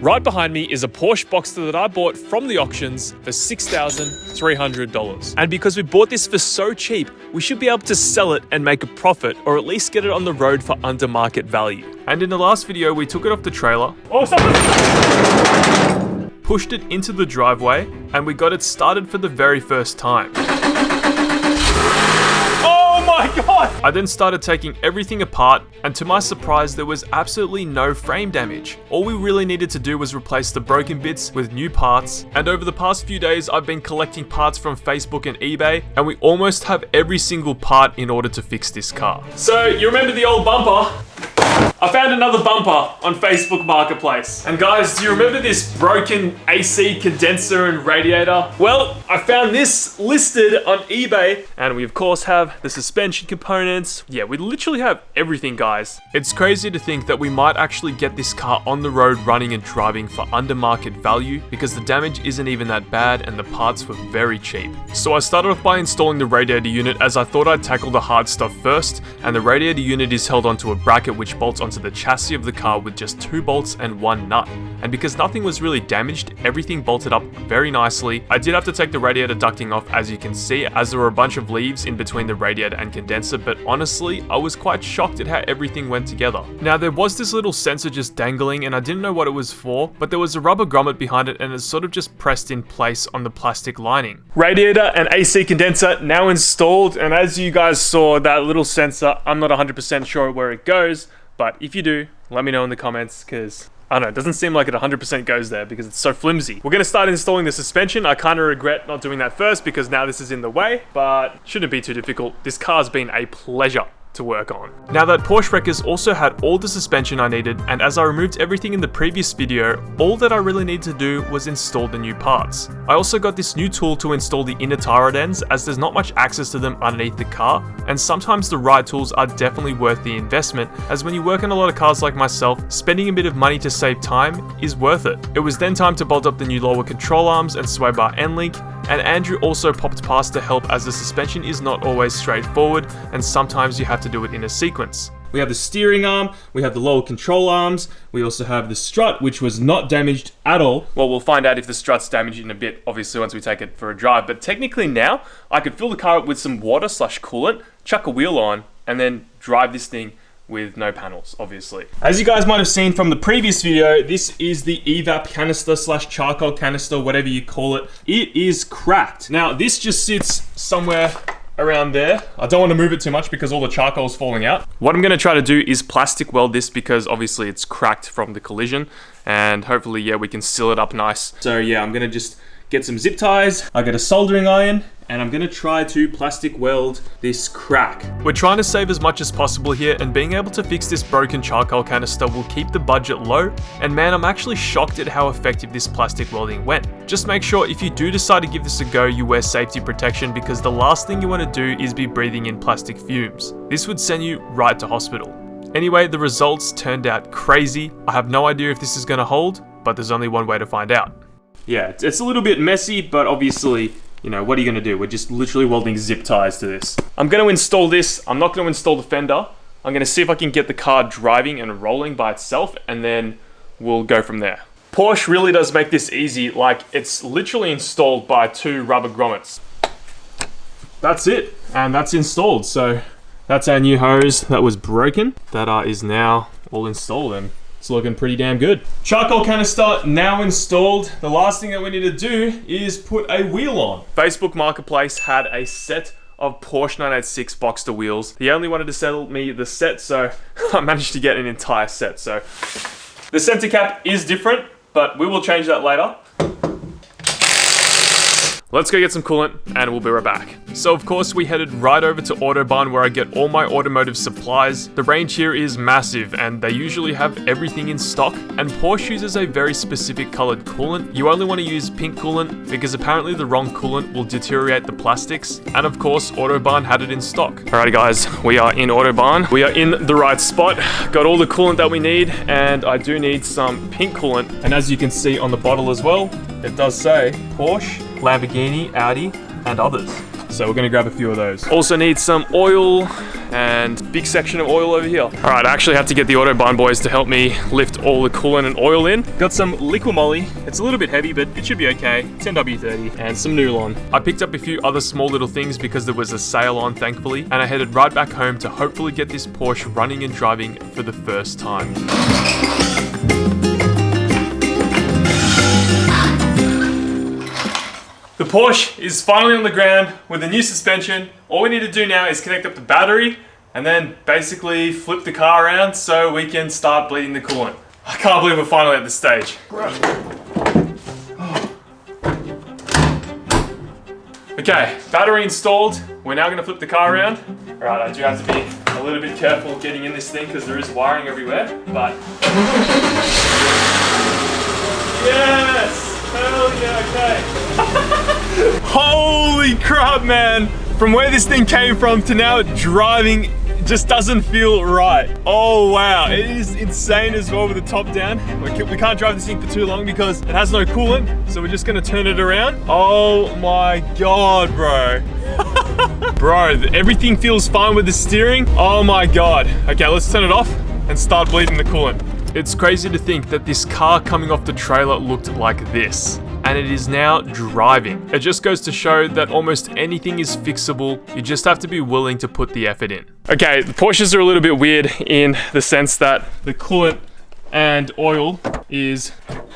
Right behind me is a Porsche Boxster that I bought from the auctions for $6,300. And because we bought this for so cheap, we should be able to sell it and make a profit, or at least get it on the road for under market value. And in the last video, we took it off the trailer. Oh, stop it! Pushed it into the driveway, and we got it started for the very first time. Oh my God! I then started taking everything apart, and to my surprise, there was absolutely no frame damage. All we really needed to do was replace the broken bits with new parts, and over the past few days, I've been collecting parts from Facebook and eBay, and we almost have every single part in order to fix this car. So, you remember the old bumper? I found another bumper on Facebook Marketplace. And guys, do you remember this broken AC condenser and radiator? Well, I found this listed on eBay, and we of course have the suspension components. Yeah, we literally have everything, guys. It's crazy to think that we might actually get this car on the road running and driving for under market value, because the damage isn't even that bad and the parts were very cheap. So I started off by installing the radiator unit, as I thought I'd tackle the hard stuff first, and the radiator unit is held onto a bracket which bolts onto the chassis of the car with just 2 bolts and 1 nut. And because nothing was really damaged, everything bolted up very nicely. I did have to take the radiator ducting off, as you can see, as there were a bunch of leaves in between the radiator and condenser, but honestly, I was quite shocked at how everything went together. Now, there was this little sensor just dangling, and I didn't know what it was for, but there was a rubber grommet behind it, and it's sort of just pressed in place on the plastic lining. Radiator and AC condenser now installed, and as you guys saw, that little sensor, I'm not 100% sure where it goes, but if you do, let me know in the comments, because I don't know, it doesn't seem like it 100% goes there because it's so flimsy. We're going to start installing the suspension. I kind of regret not doing that first because now this is in the way, but shouldn't be too difficult. This car's been a pleasure to work on. Now that Porsche Wreckers also had all the suspension I needed, and as I removed everything in the previous video, all that I really needed to do was install the new parts. I also got this new tool to install the inner tie rod ends, as there's not much access to them underneath the car, and sometimes the right tools are definitely worth the investment, as when you work on a lot of cars like myself, spending a bit of money to save time is worth it. It was then time to bolt up the new lower control arms and sway bar end link, and Andrew also popped past to help, as the suspension is not always straightforward, and sometimes you have to do it in a sequence. We have the steering arm, we have the lower control arms, we also have the strut, which was not damaged at all. Well, we'll find out if the strut's damaged in a bit, obviously, once we take it for a drive, but technically now, I could fill the car up with some water / coolant, chuck a wheel on, and then drive this thing with no panels, obviously. As you guys might have seen from the previous video, this is the evap canister / charcoal canister, whatever you call it. It is cracked. Now, this just sits somewhere around there. I don't want to move it too much because all the charcoal is falling out. What I'm going to try to do is plastic weld this, because obviously it's cracked from the collision, and hopefully, yeah, we can seal it up nice. So yeah, I'm going to just get some zip ties. I got a soldering iron, and I'm gonna try to plastic weld this crack. We're trying to save as much as possible here, and being able to fix this broken charcoal canister will keep the budget low, and man, I'm actually shocked at how effective this plastic welding went. Just make sure if you do decide to give this a go, you wear safety protection, because the last thing you want to do is be breathing in plastic fumes. This would send you right to hospital. Anyway, the results turned out crazy. I have no idea if this is gonna hold, but there's only one way to find out. Yeah, it's a little bit messy, but obviously, you know, what are you going to do? We're just literally welding zip ties to this. I'm going to install this. I'm not going to install the fender. I'm going to see if I can get the car driving and rolling by itself, and then we'll go from there. Porsche really does make this easy. Like, it's literally installed by 2 rubber grommets. That's it, and that's installed. So that's our new hose that was broken. That is now all installed, and it's looking pretty damn good. Charcoal canister now installed. The last thing that we need to do is put a wheel on. Facebook Marketplace had a set of Porsche 986 Boxster wheels. He only wanted to sell me the set, so I managed to get an entire set. So the center cap is different, but we will change that later. Let's go get some coolant and we'll be right back. So of course we headed right over to Autobahn, where I get all my automotive supplies. The range here is massive and they usually have everything in stock, and Porsche uses a very specific colored coolant. You only want to use pink coolant because apparently the wrong coolant will deteriorate the plastics, and of course Autobahn had it in stock. Alrighty guys, we are in Autobahn. We are in the right spot. Got all the coolant that we need, and I do need some pink coolant, and as you can see on the bottle as well, it does say Porsche, Lamborghini, Audi, and others. So we're gonna grab a few of those. Also need some oil and big section of oil over here. All right, I actually had to get the Autobahn boys to help me lift all the coolant and oil in. Got some liquid moly. It's a little bit heavy, but it should be okay. 10W30 and some Nulon. I picked up a few other small little things because there was a sale on, thankfully, and I headed right back home to hopefully get this Porsche running and driving for the first time. The Porsche is finally on the ground with a new suspension. All we need to do now is connect up the battery and then basically flip the car around so we can start bleeding the coolant. I can't believe we're finally at this stage. Okay, battery installed. We're now going to flip the car around. All right, I do have to be a little bit careful getting in this thing because there is wiring everywhere, but... Yes! Hell yeah, okay. Holy crap, man. From where this thing came from to now driving just doesn't feel right. Oh wow, it is insane as well with the top down. We can't drive this thing for too long because it has no coolant, so we're just gonna turn it around. Oh my god, bro. Bro, everything feels fine with the steering. Oh my god. Okay, let's turn it off and start bleeding the coolant. It's crazy to think that this car coming off the trailer looked like this, and it is now driving. It just goes to show that almost anything is fixable. You just have to be willing to put the effort in. Okay, the Porsches are a little bit weird in the sense that the coolant and oil is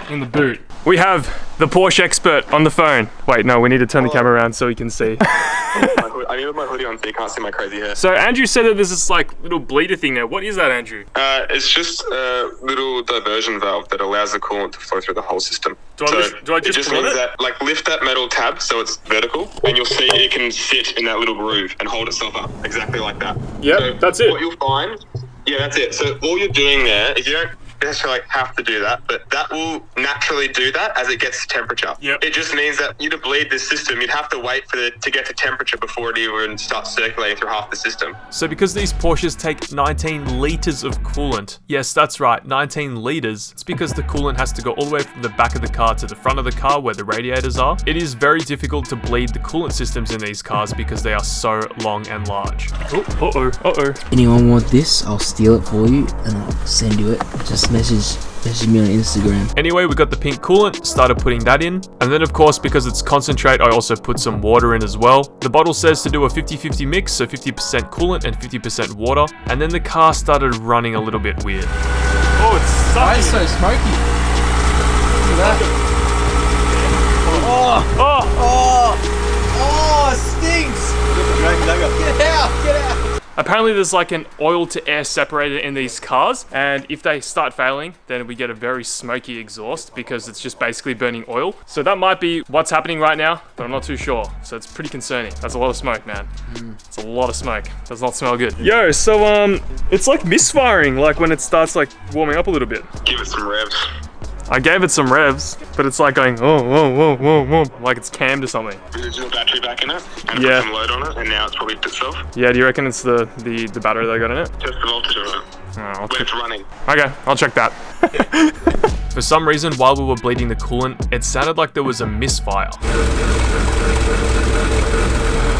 in the boot. We have the Porsche expert on the phone. Wait, no, we need to turn the camera around so we can see. I need to put my hoodie on so you can't see my crazy hair. So Andrew said that there's this like little bleeder thing there. What is that, Andrew? It's just a little diversion valve that allows the coolant to flow through the whole system. Do I just it just means that, like, lift that metal tab so it's vertical, and you'll see it can sit in that little groove and hold itself up exactly like that. Yeah, so that's it. What you'll find, yeah, that's it. So all you're doing there, if you don't necessarily have to do that, but that will naturally do that as it gets to temperature. Yep. It just means that you to bleed this system, you'd have to wait for it to get to temperature before it even starts circulating through half the system. So because these Porsches take 19 litres of coolant, yes, that's right, 19 litres, it's because the coolant has to go all the way from the back of the car to the front of the car where the radiators are. It is very difficult to bleed the coolant systems in these cars because they are so long and large. Uh-oh. Anyone want this? I'll steal it for you and I'll send you it. Just message me on Instagram. Anyway, we got the pink coolant, started putting that in. And then of course, because it's concentrate, I also put some water in as well. The bottle says to do a 50-50 mix, so 50% coolant and 50% water. And then the car started running a little bit weird. Oh, it's sucking. Why is it so smoky? Look at that. Oh, it stinks. Get out. Apparently there's like an oil to air separator in these cars, and if they start failing, then we get a very smoky exhaust because it's just basically burning oil. So that might be what's happening right now, but I'm not too sure. So it's pretty concerning. That's a lot of smoke, man. It's a lot of smoke. Does not smell good. Yo, so it's like misfiring, like when it starts like warming up a little bit. Give it some revs. I gave it some revs, but it's like going, whoa, like it's cammed or something. There's a battery back in it, and Yeah. put some load on it, and now it's probably itself. Yeah, do you reckon it's the battery they got in it? Test the voltage on it. I'll When it's running. Okay, I'll check that. For some reason, while we were bleeding the coolant, it sounded like there was a misfire.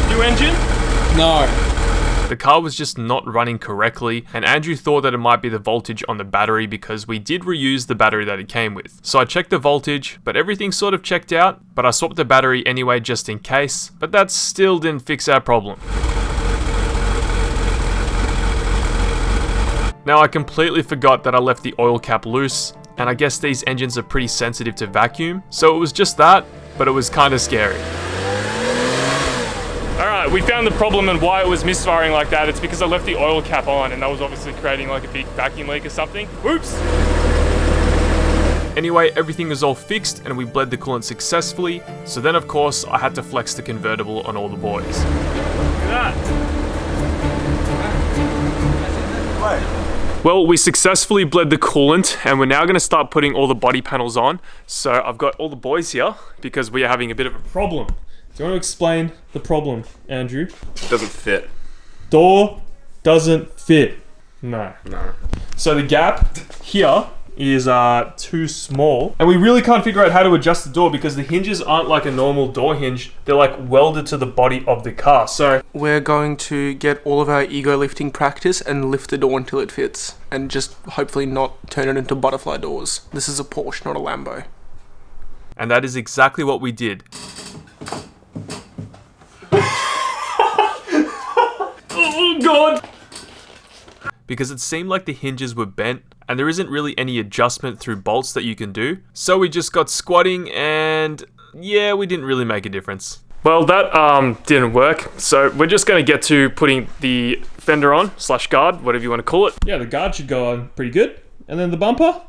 New engine? No. The car was just not running correctly, and Andrew thought that it might be the voltage on the battery because we did reuse the battery that it came with. So I checked the voltage, but everything sort of checked out, but I swapped the battery anyway just in case, but that still didn't fix our problem. Now I completely forgot that I left the oil cap loose, and I guess these engines are pretty sensitive to vacuum, so it was just that, but it was kind of scary. Alright, we found the problem and why it was misfiring like that. It's because I left the oil cap on, and that was obviously creating like a big vacuum leak or something. Whoops! Anyway, everything was all fixed and we bled the coolant successfully, so then of course I had to flex the convertible on all the boys. Look at that! Well, we successfully bled the coolant and we're now going to start putting all the body panels on. So I've got all the boys here because we are having a bit of a problem. Do you want to explain the problem, Andrew? It doesn't fit. Door doesn't fit. No. No. So the gap here is too small. And we really can't figure out how to adjust the door because the hinges aren't like a normal door hinge. They're like welded to the body of the car. So we're going to get all of our ego lifting practice and lift the door until it fits. And just hopefully not turn it into butterfly doors. This is a Porsche, not a Lambo. And that is exactly what we did. Oh God! Because it seemed like the hinges were bent and there isn't really any adjustment through bolts that you can do. So we just got squatting and yeah, we didn't really make a difference. Well, that didn't work. So we're just gonna get to putting the fender on, / guard, whatever you want to call it. Yeah, the guard should go on pretty good. And then the bumper.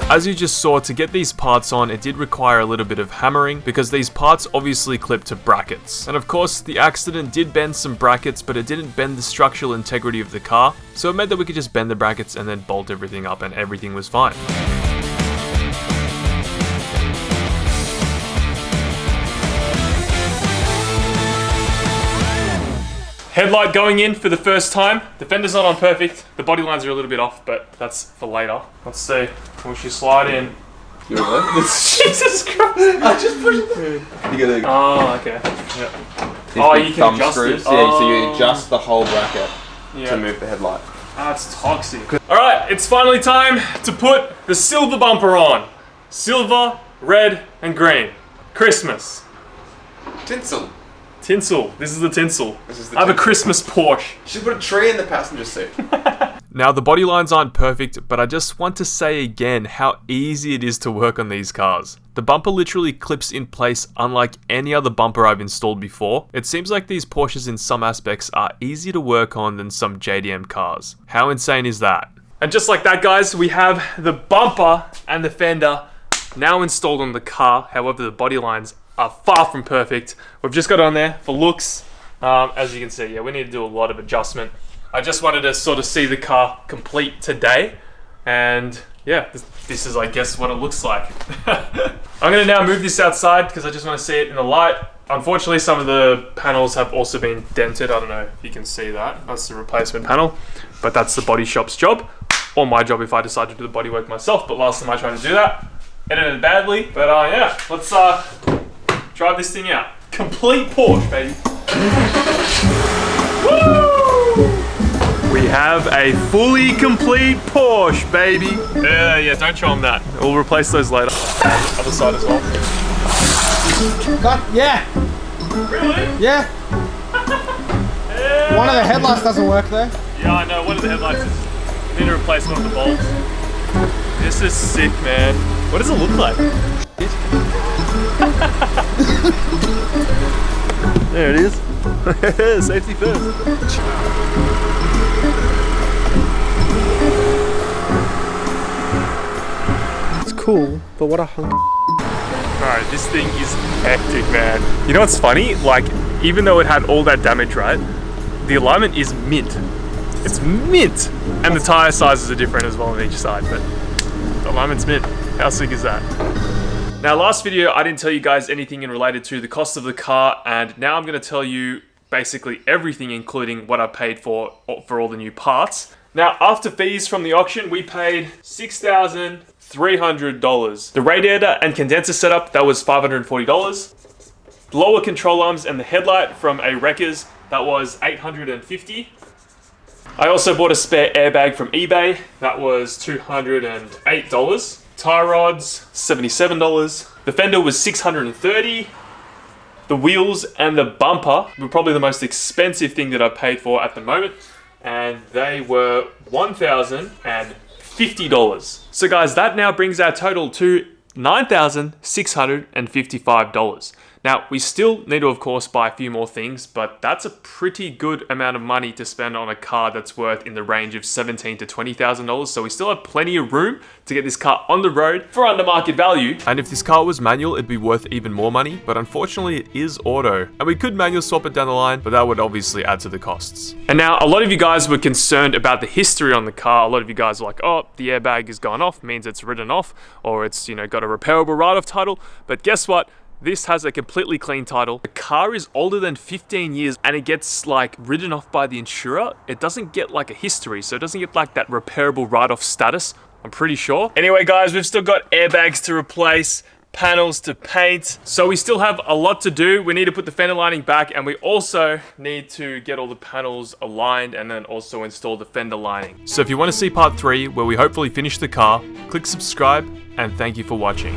As you just saw, to get these parts on, it did require a little bit of hammering because these parts obviously clip to brackets. And of course, the accident did bend some brackets, but it didn't bend the structural integrity of the car. So it meant that we could just bend the brackets and then bolt everything up and everything was fine. Headlight going in for the first time. The fender's not on perfect. The body lines are a little bit off, but that's for later. Let's see. Will she slide in? You alright? Jesus Christ! I just pushed it. You gotta. Oh, okay. Yeah. Oh, you can adjust it. Yeah, so you adjust the whole bracket Yeah. to move the headlight. That's toxic. Alright, it's finally time to put the silver bumper on. Silver, red, and green. Christmas. Tinsel. Tinsel. This is the tinsel. This is the I have a tinsel. Christmas Porsche. You should put a tree in the passenger seat. Now, the body lines aren't perfect, but I just want to say again how easy it is to work on these cars. The bumper literally clips in place unlike any other bumper I've installed before. It seems like these Porsches in some aspects are easier to work on than some JDM cars. How insane is that? And just like that, guys, we have the bumper and the fender now installed on the car. However, the body lines are far from perfect. We've just got it on there for looks. As you can see, yeah, we need to do a lot of adjustment. I just wanted to sort of see the car complete today. And yeah, this is, I guess, what it looks like. I'm gonna now move this outside because I just want to see it in the light. Unfortunately, some of the panels have also been dented. I don't know if you can see that. That's the replacement panel, but that's the body shop's job, or my job if I decide to do the body work myself. But last time I tried to do that, it ended badly. But yeah, let's drive this thing out. Complete Porsche, baby. Woo! We have a fully complete Porsche, baby. Yeah, don't show them that. We'll replace those later. Other side as well. Yeah. Really? Yeah. One of the headlights doesn't work though. Yeah, I know. One of the headlights is... need to replace one of the bolts. This is sick, man. What does it look like? There it is. Safety first. It's cool, but what a hunk. Alright, this thing is hectic, man. You know what's funny? Like, even though it had all that damage, right? The alignment is mint. It's mint! And the tire sizes are different as well on each side, but the alignment's mint. How sick is that? Now, last video, I didn't tell you guys anything in related to the cost of the car, and now I'm going to tell you basically everything, including what I paid for all the new parts. Now, after fees from the auction, we paid $6,300. The radiator and condenser setup, that was $540. The lower control arms and the headlight from a Wreckers, that was $850. I also bought a spare airbag from eBay, that was $208. Tire rods, $77. The fender was $630. The wheels and the bumper were probably the most expensive thing that I've paid for at the moment, and they were $1,050. So guys, that now brings our total to $9,655. Now, we still need to, of course, buy a few more things, but that's a pretty good amount of money to spend on a car that's worth in the range of $17,000 to $20,000. So we still have plenty of room to get this car on the road for under market value. And if this car was manual, it'd be worth even more money, but unfortunately it is auto. And we could manual swap it down the line, but that would obviously add to the costs. And now, a lot of you guys were concerned about the history on the car. A lot of you guys were like, oh, the airbag has gone off, means it's written off, or it's, you know, got a repairable write-off title. But guess what? This has a completely clean title. The car is older than 15 years and it gets like written off by the insurer. It doesn't get like a history, so it doesn't get like that repairable write-off status, I'm pretty sure. Anyway guys, we've still got airbags to replace, panels to paint, so we still have a lot to do. We need to put the fender lining back, and we also need to get all the panels aligned and then also install the fender lining. So if you want to see part 3 where we hopefully finish the car, click subscribe, and thank you for watching.